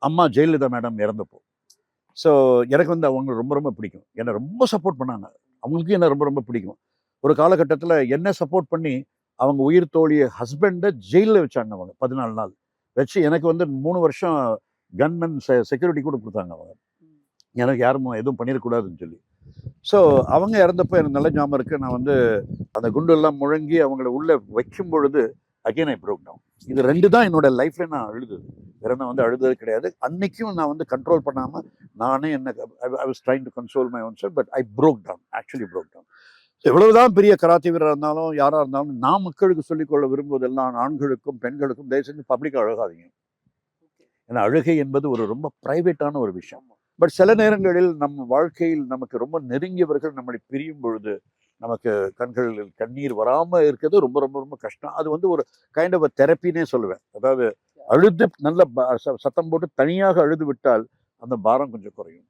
அம்மா Jayalalithaa madam இறந்தப்போ. So எனக்கு வந்து அவங்க ரொம்ப ரொம்ப பிடிக்கும். என்னை ரொம்ப சப்போர்ட் பண்ணாங்க. அவங்களுக்கும் என்ன ரொம்ப ரொம்ப பிடிக்கும். ஒரு காலகட்டத்தில் என்ன சப்போர்ட் பண்ணி அவங்க உயிர் தோழிய ஹஸ்பண்டை ஜெயிலில் வச்சாங்க அவங்க 14 நாள் வச்சு. எனக்கு வந்து 3 வருஷம் கன்மேன் செக்யூரிட்டி கூட கொடுத்தாங்க அவங்க. எனக்கு யாரும் எதுவும் பண்ணிடக்கூடாதுன்னு சொல்லி. ஸோ அவங்க இறந்தப்போ எனக்கு நல்ல ஞாபகம் இருக்குது. நான் வந்து அந்த குண்டெல்லாம் முழங்கி அவங்கள உள்ளே வைக்கும் பொழுது அகெயின் ஐ ப்ரோக் டவுன். இது 2 தான் என்னோட லைஃப்ல நான் அழுதது. வேற நான் வந்து அழுதது கிடையாது. அன்னைக்கும் நான் வந்து கண்ட்ரோல் பண்ணாமல் நானே என்ன I was trying to console my own self, but I broke down, actually broke down. எவ்வளவுதான் பெரிய கராத்தே வீரராக இருந்தாலும் யாராக இருந்தாலும் நான் மக்களுக்கு சொல்லிக்கொள்ள விரும்புவதெல்லாம் ஆண்களுக்கும் பெண்களுக்கும் தயவு செஞ்சு பப்ளிக் அழகாதீங்க. ஏன்னா அழுகை என்பது ஒரு ரொம்ப பிரைவேட்டான ஒரு விஷயம். பட் சில நேரங்களில் நம்ம வாழ்க்கையில் நமக்கு ரொம்ப நெருங்கியவர்கள் நம்மளை பிரியும் பொழுது நமக்கு கண்களில் கண்ணீர் வராமல் இருக்கிறது ரொம்ப ரொம்ப ரொம்ப கஷ்டம். அது வந்து ஒரு கைண்ட் ஆஃப் தெரப்பினே சொல்லுவேன். அதாவது அழுது நல்ல சத்தம் போட்டு தனியாக அழுது விட்டால் அந்த பாரம் கொஞ்சம் குறையும்.